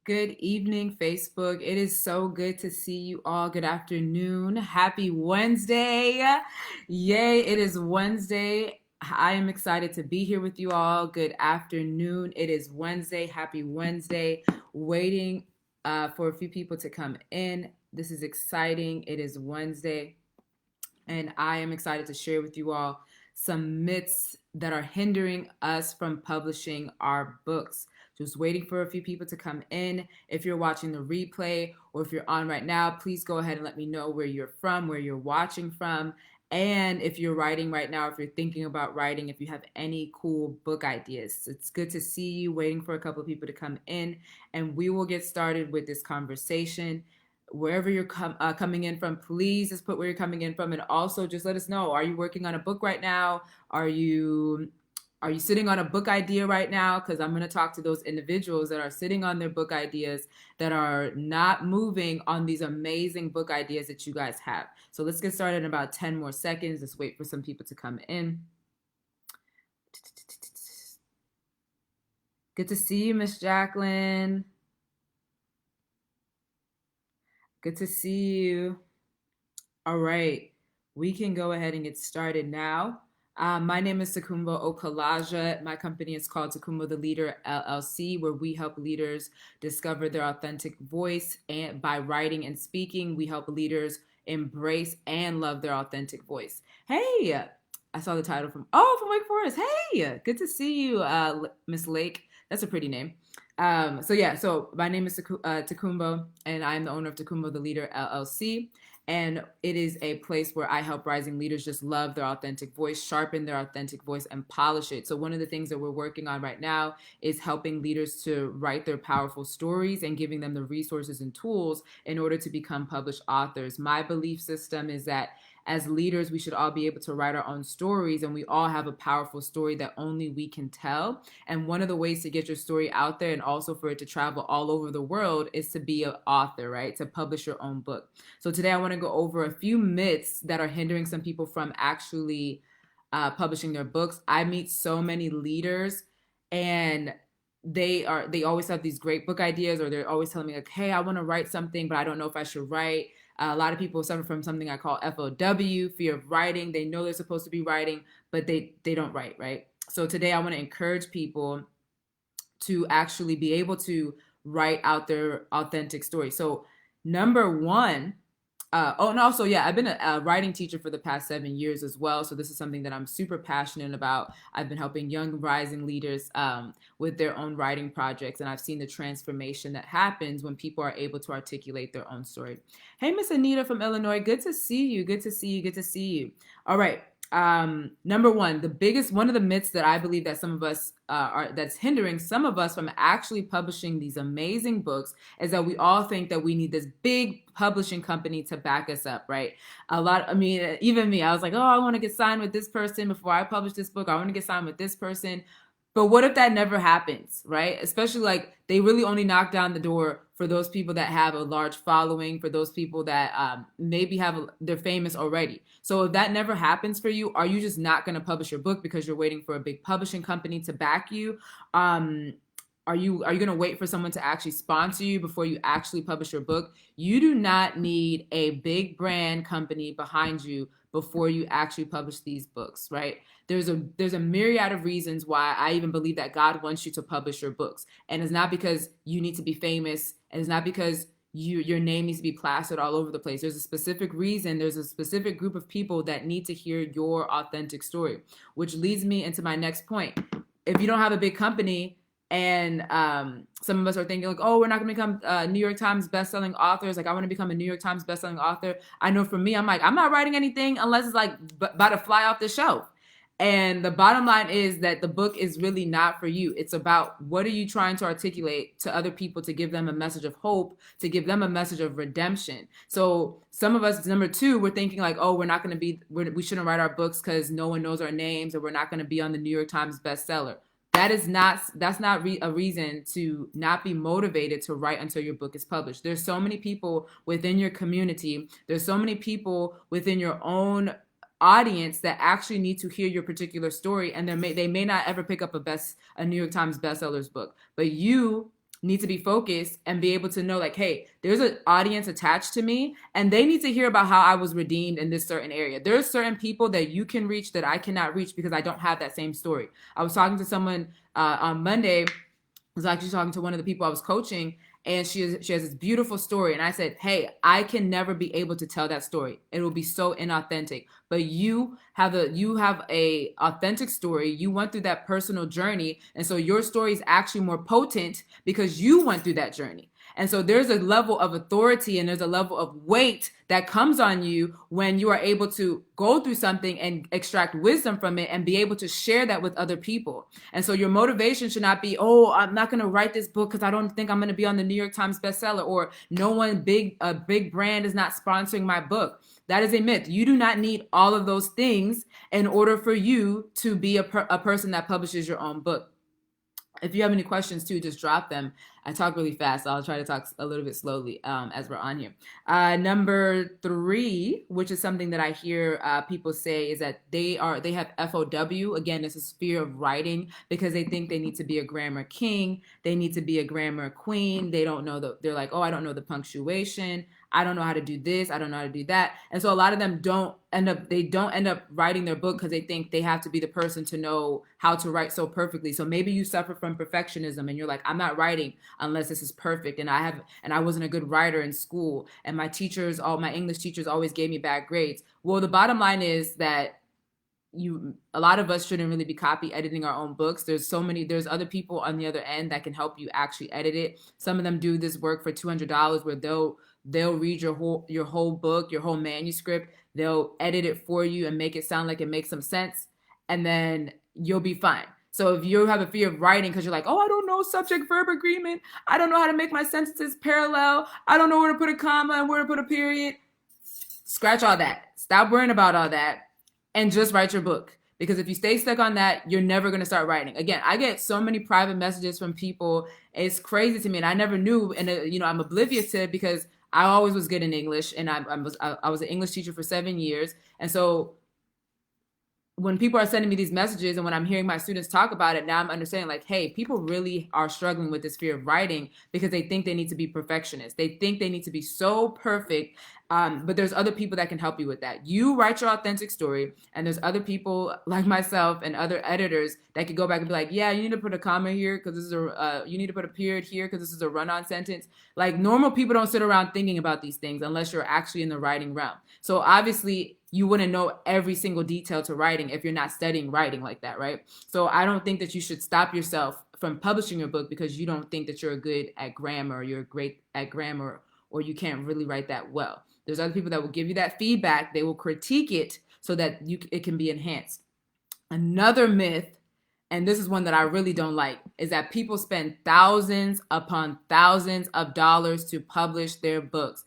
Good evening, Facebook. It is so good to see you all. Good afternoon. Happy Wednesday. Yay, it is Wednesday. I am excited to be here with you all. Good afternoon. It is Wednesday. Happy Wednesday. Waiting for a few people to come in. This is exciting. It is Wednesday, and I am excited to share with you all some myths that are hindering us from publishing our books. Just waiting for a few people to come in. If you're watching the replay or if you're on right now, please go ahead and let me know where you're from, where you're watching from. And if you're writing right now, if you're thinking about writing, if you have any cool book ideas, it's good to see you. Waiting for a couple of people to come in, and we will get started with this conversation. Wherever you're coming in from, please just put where you're coming in from, and also just let us know, are you working on a book right now? Are you sitting on a book idea right now? Because I'm going to talk to those individuals that are sitting on their book ideas, that are not moving on these amazing book ideas that you guys have. So let's get started in about 10 more seconds. Let's wait for some people to come in. Good to see you, Miss Jacqueline. Good to see you. All right, we can go ahead and get started now. My name is Takumbo Okalaja. My company is called Takumbo the Leader LLC, where we help leaders discover their authentic voice, and by writing and speaking, we help leaders embrace and love their authentic voice. Hey, I saw the title from Wake Forest. Hey, good to see you, Miss Lake. That's a pretty name. So my name is Takumbo, and I'm the owner of Takumbo the Leader LLC. And it is a place where I help rising leaders just love their authentic voice, sharpen their authentic voice, and polish it. So one of the things that we're working on right now is helping leaders to write their powerful stories and giving them the resources and tools in order to become published authors. My belief system is that as leaders, we should all be able to write our own stories, and we all have a powerful story that only we can tell. And one of the ways to get your story out there and also for it to travel all over the world is to be an author, right? To publish your own book. So today I want to go over a few myths that are hindering some people from actually publishing their books. I meet so many leaders, and they always have these great book ideas, or they're always telling me like, hey, I want to write something, but I don't know if I should write. A lot of people suffer from something I call FOW, fear of writing. They know they're supposed to be writing, but they don't write, right? So today I want to encourage people to actually be able to write out their authentic story. So number one, and also, yeah, I've been a writing teacher for the past 7 years as well. So this is something that I'm super passionate about. I've been helping young rising leaders with their own writing projects, and I've seen the transformation that happens when people are able to articulate their own story. Hey, Miss Anita from Illinois, good to see you. Good to see you. Good to see you. All right. Number one, one of the myths that I believe that some of us that's hindering some of us from actually publishing these amazing books is that we all think that we need this big publishing company to back us up, right? Even me, I was like, oh, I want to get signed with this person before I publish this book. I want to get signed with this person. But what if that never happens, right? Especially like they really only knock down the door for those people that have a large following, for those people that maybe they're famous already. So if that never happens for you, are you just not going to publish your book because you're waiting for a big publishing company to back you? Are you going to wait for someone to actually sponsor you before you actually publish your book? You do not need a big brand company behind you before you actually publish these books, right? There's a myriad of reasons why I even believe that God wants you to publish your books. And it's not because you need to be famous, and it's not because your name needs to be plastered all over the place. There's a specific reason, there's a specific group of people that need to hear your authentic story, which leads me into my next point. If you don't have a big company, and some of us are thinking like, oh, we're not going to become New York Times bestselling authors. Like, I want to become a New York Times bestselling author. I know for me, I'm like, I'm not writing anything unless it's like about to fly off the shelf. And the bottom line is that the book is really not for you. It's about what are you trying to articulate to other people to give them a message of hope, to give them a message of redemption. So some of us, number two, we're thinking like, oh, we shouldn't write our books because no one knows our names, or we're not going to be on the New York Times bestseller. That's not a reason to not be motivated to write until your book is published. There's so many people within your community. There's so many people within your own audience that actually need to hear your particular story, and they may not ever pick up a New York Times bestsellers book, but you need to be focused and be able to know like, hey, there's an audience attached to me and they need to hear about how I was redeemed in this certain area. There's certain people that you can reach that I cannot reach because I don't have that same story. I was talking to someone on Monday. I was actually talking to one of the people I was coaching, and she has this beautiful story. And I said, hey, I can never be able to tell that story. It will be so inauthentic. But you have a authentic story. You went through that personal journey, and so your story is actually more potent because you went through that journey. And so there's a level of authority and there's a level of weight that comes on you when you are able to go through something and extract wisdom from it and be able to share that with other people. And so your motivation should not be, oh, I'm not going to write this book because I don't think I'm going to be on the New York Times bestseller, or a big brand is not sponsoring my book. That is a myth. You do not need all of those things in order for you to be a person that publishes your own book. If you have any questions too, just drop them. I talk really fast, so I'll try to talk a little bit slowly as we're on here. Number 3, which is something that I hear people say, is that they have FOW. Again, this is fear of writing because they think they need to be a grammar king. They need to be a grammar queen. They don't know they're like, oh, I don't know the punctuation. I don't know how to do this. I don't know how to do that. And so a lot of them don't end up writing their book because they think they have to be the person to know how to write so perfectly. So maybe you suffer from perfectionism and you're like, I'm not writing unless this is perfect. And I wasn't a good writer in school. And all my English teachers always gave me bad grades. Well, the bottom line is that a lot of us shouldn't really be copy editing our own books. There's other people on the other end that can help you actually edit it. Some of them do this work for $200 where they'll read your whole book, your whole manuscript. They'll edit it for you and make it sound like it makes some sense, and then you'll be fine. So if you have a fear of writing because you're like, oh, I don't know subject verb agreement, I don't know how to make my sentences parallel, I don't know where to put a comma and where to put a period, scratch all that. Stop worrying about all that and just write your book. Because if you stay stuck on that, you're never going to start writing. Again, I get so many private messages from people. It's crazy to me. And I never knew. And, I'm oblivious to it because I always was good in English. And I was an English teacher for 7 years. And so when people are sending me these messages and when I'm hearing my students talk about it, now I'm understanding like, hey, people really are struggling with this fear of writing because they think they need to be perfectionists. They think they need to be so perfect. But there's other people that can help you with that. You write your authentic story, and there's other people like myself and other editors that could go back and be like, yeah, you need to put a comma here because this is you need to put a period here because this is a run-on sentence. Like normal people don't sit around thinking about these things unless you're actually in the writing realm. So obviously you wouldn't know every single detail to writing if you're not studying writing like that, right? So I don't think that you should stop yourself from publishing your book because you don't think that you're good at grammar, or you're great at grammar, or you can't really write that well. There's other people that will give you that feedback. They will critique it so that it can be enhanced. Another myth, and this is one that I really don't like, is that people spend thousands upon thousands of dollars to publish their books.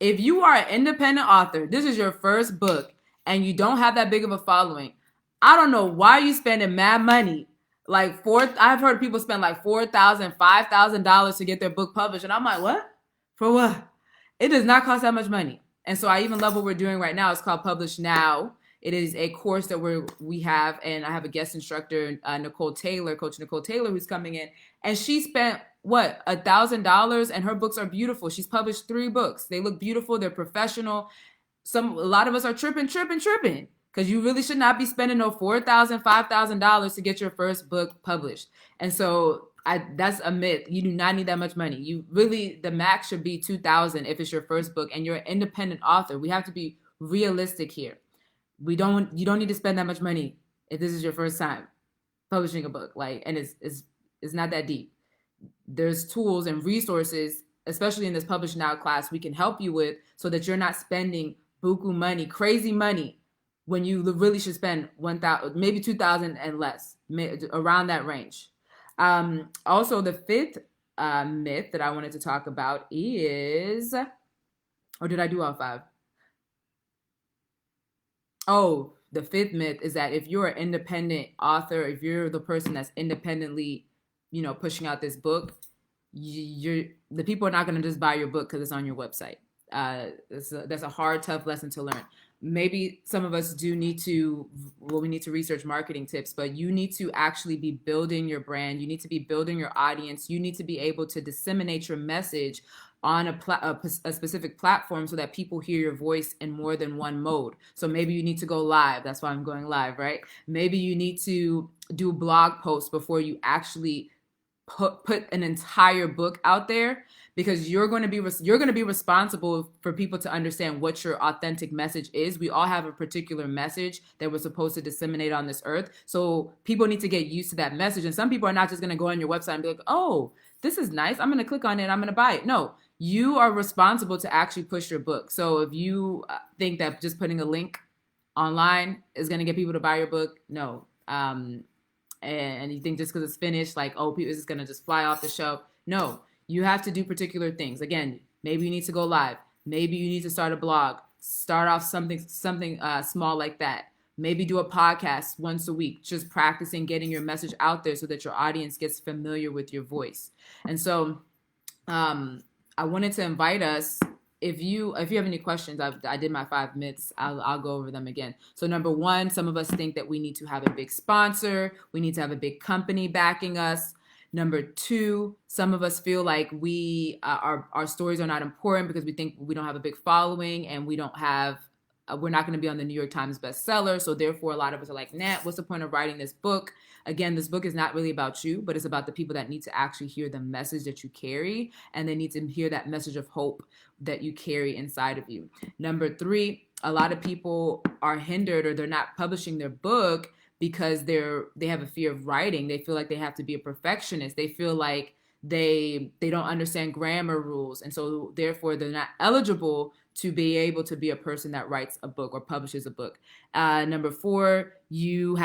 If you are an independent author, this is your first book, and you don't have that big of a following, I don't know why you spending mad money. I've heard people spend like $4,000, $5,000 to get their book published, and I'm like, what? For what? It does not cost that much money. And so I even love what we're doing right now. It's called Publish Now. It is a course that we have, and I have a guest instructor, Coach Nicole Taylor, who's coming in, and she spent $1,000, and her books are beautiful. She's published 3 books. They look beautiful. They're professional. A lot of us are tripping, because you really should not be spending no $4,000, $5,000 to get your first book published. And so that's a myth. You do not need that much money. The max should be $2,000 if it's your first book and you're an independent author. We have to be realistic here. You don't need to spend that much money if this is your first time publishing a book. And it's not that deep. There's tools and resources, especially in this Publish Now class, we can help you with so that you're not spending buku money, crazy money, when you really should spend $1,000, maybe $2,000 and less, around that range. Also, the 5th myth that I wanted to talk about is, or did I do all 5? Oh, the 5th myth is that if you're an independent author, if you're the person that's independently, pushing out this book, the people are not going to just buy your book because it's on your website. That's a hard, tough lesson to learn. Maybe some of us do need to, well, we need to research marketing tips, but you need to actually be building your brand. You need to be building your audience. You need to be able to disseminate your message on a specific platform so that people hear your voice in more than one mode. So maybe you need to go live. That's why I'm going live, right? Maybe you need to do blog posts before you actually put an entire book out there, because you're going to be responsible for people to understand what your authentic message is. We all have a particular message that we're supposed to disseminate on this earth. So people need to get used to that message. And some people are not just going to go on your website and be like, oh, this is nice, I'm going to click on it, I'm going to buy it. No, you are responsible to actually push your book. So if you think that just putting a link online is going to get people to buy your book, no. And you think just because it's finished, like, oh, people, it's going to just fly off the shelf. No, you have to do particular things. Again, maybe you need to go live. Maybe you need to start a blog. Start off something small like that. Maybe do a podcast once a week, just practicing getting your message out there so that your audience gets familiar with your voice. And so I wanted to invite us, if you have any questions, I did my 5 minutes. I'll go over them again. So number one, some of us think that we need to have a big sponsor. We need to have a big company backing us. Number two, some of us feel like our stories are not important because we think we don't have a big following and we're not going to be on the New York Times bestseller. So therefore, a lot of us are like, nah, what's the point of writing this book? Again, this book is not really about you, but it's about the people that need to actually hear the message that you carry, and they need to hear that message of hope that you carry inside of you. Number three, a lot of people are hindered or they're not publishing their book because they have a fear of writing. They feel like they have to be a perfectionist. They feel like they don't understand grammar rules, and so therefore they're not eligible to be able to be a person that writes a book or publishes a book. Number four, people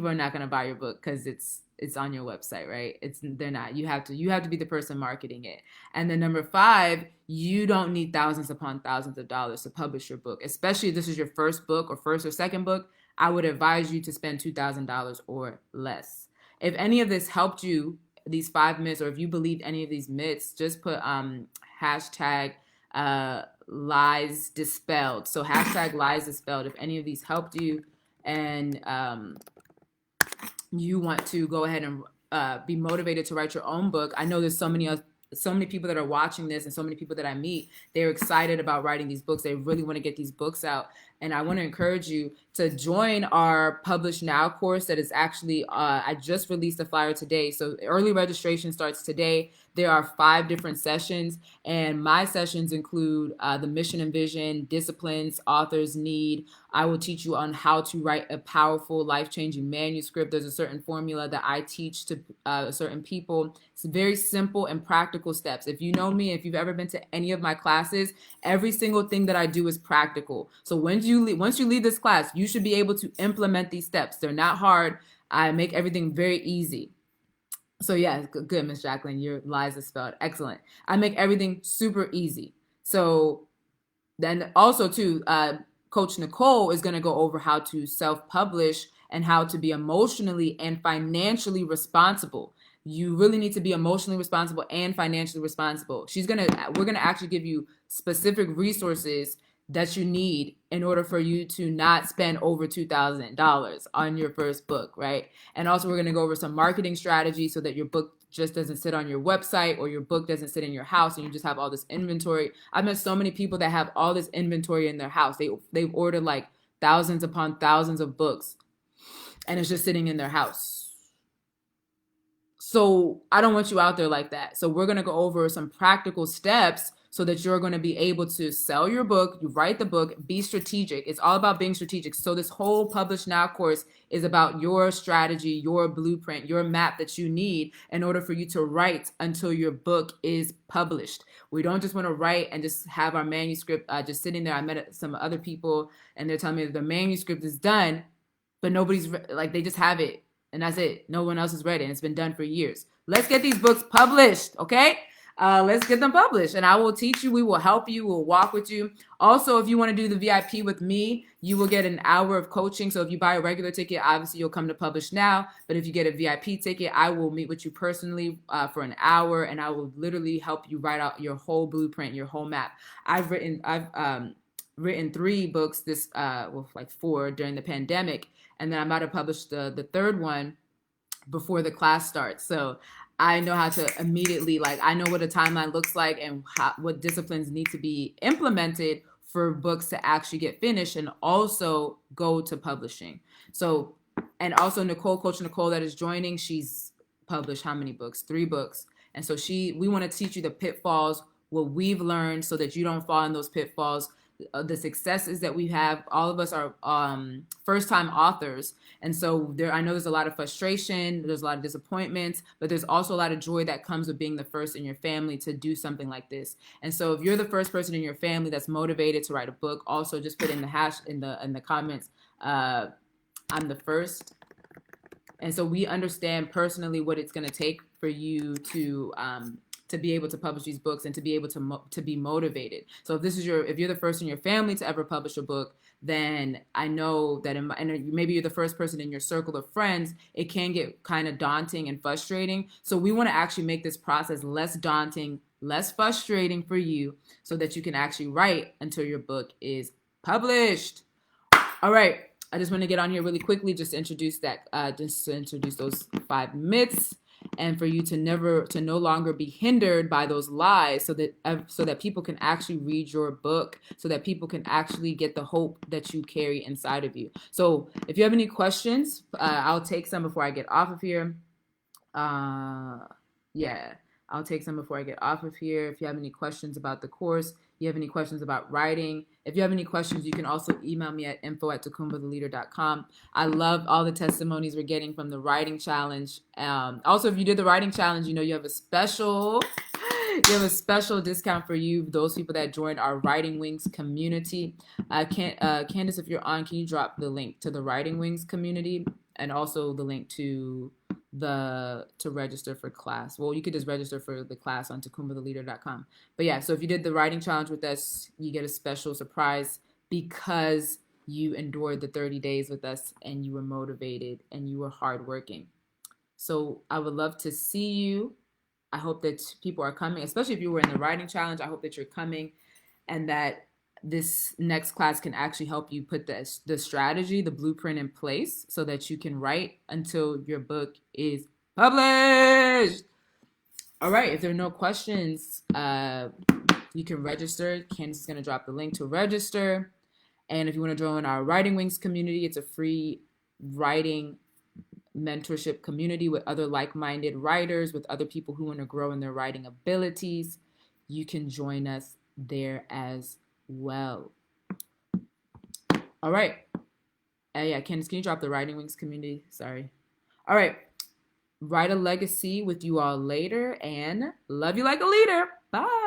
are not going to buy your book because it's on your website, right? They're not. You have to be the person marketing it. And then number five, you don't need thousands upon thousands of dollars to publish your book, especially if this is your first book or first or second book. I would advise you to spend $2,000 or less. If any of this helped you, these 5 myths, or if you believed any of these myths, just put hashtag lies dispelled. So hashtag lies dispelled if any of these helped you, and you want to go ahead and be motivated to write your own book. I know there's so many people that are watching this, and so many people that I meet, they're excited about writing these books. They really want to get these books out. And I want to encourage you to join our Publish Now course that is actually, I just released a flyer today. So early registration starts today. There are 5 different sessions, and my sessions include the mission and vision, disciplines authors need. I will teach you on how to write a powerful, life-changing manuscript. There's a certain formula that I teach to certain people. It's very simple and practical steps. If you know me, if you've ever been to any of my classes, every single thing that I do is practical. So once you leave this class, you should be able to implement these steps. They're not hard. I make everything very easy. So yeah, good, Miss Jacqueline. Your lies are spelled. Excellent. I make everything super easy. So then also too, Coach Nicole is going to go over how to self-publish and how to be emotionally and financially responsible. You really need to be emotionally responsible and financially responsible. We're going to actually give you specific resources that you need in order for you to not spend over $2,000 on your first book, right? And also we're going to go over some marketing strategies so that your book just doesn't sit on your website, or your book doesn't sit in your house and you just have all this inventory. I've met so many people that have all this inventory in their house. They've ordered like thousands upon thousands of books, and it's just sitting in their house. So I don't want you out there like that. So we're going to go over some practical steps so that you're going to be able to sell your book, you write the book, be strategic. It's all about being strategic. So this whole Publish Now course is about your strategy, your blueprint, your map that you need in order for you to write until your book is published. We don't just want to write and just have our manuscript just sitting there. I met some other people and they're telling me that the manuscript is done, but nobody's like, they just have it and that's it. No one else has read it and it's been done for years. Let's get these books published, okay? Let's get them published. And I will teach you. We will help you. We'll walk with you. Also, if you want to do the VIP with me, you will get an hour of coaching. So if you buy a regular ticket, obviously you'll come to Publish Now. But if you get a VIP ticket, I will meet with you personally for an hour, and I will literally help you write out your whole blueprint, your whole map. I've written 3 books like 4 during the pandemic, and then I'm about to publish the third one before the class starts. So I know how to immediately, like, I know what a timeline looks like and what disciplines need to be implemented for books to actually get finished and also go to publishing. So, and also Coach Nicole that is joining, she's published how many books? 3 books. And so we want to teach you the pitfalls, what we've learned so that you don't fall in those pitfalls, the successes that we have. All of us are first-time authors, and so I know there's a lot of frustration, there's a lot of disappointments, but there's also a lot of joy that comes with being the first in your family to do something like this. And so if you're the first person in your family that's motivated to write a book, also just put in the comments, I'm the first. And so we understand personally what it's going to take for you to be able to publish these books and to be able to be motivated. So if you're the first in your family to ever publish a book, then I know that and maybe you're the first person in your circle of friends, it can get kind of daunting and frustrating. So we want to actually make this process less daunting, less frustrating for you so that you can actually write until your book is published. All right. I just want to get on here really quickly just to introduce those 5 myths, and for you to no longer be hindered by those lies, so that people can actually read your book, so that people can actually get the hope that you carry inside of you. So if you have any questions, I'll take some before I get off of here. I'll take some before I get off of here. If you have any questions about the course, you have any questions about writing, if you have any questions, you can also email me at info@takumbahtheleader.com. I love all the testimonies we're getting from the writing challenge. Also, if you did the writing challenge, you have a special discount for you, those people that joined our Writing Wings community. Candace, if you're on, can you drop the link to the Writing Wings community and also the link to register for class? Well, you could just register for the class on takumbahtheleader.com. But yeah, so if you did the writing challenge with us, you get a special surprise because you endured the 30 days with us and you were motivated and you were hardworking. So I would love to see you. I hope that people are coming, especially if you were in the writing challenge. I hope that you're coming and that this next class can actually help you put the strategy, the blueprint in place so that you can write until your book is published. All right, if there are no questions, you can register. Candace is going to drop the link to register. And if you want to join our Writing Wings community, it's a free writing mentorship community with other like-minded writers, with other people who want to grow in their writing abilities. You can join us there as well. All right. Candace, can you drop the Writing Wings community? Sorry. All right. Write a legacy with you all later, and love you like a leader. Bye.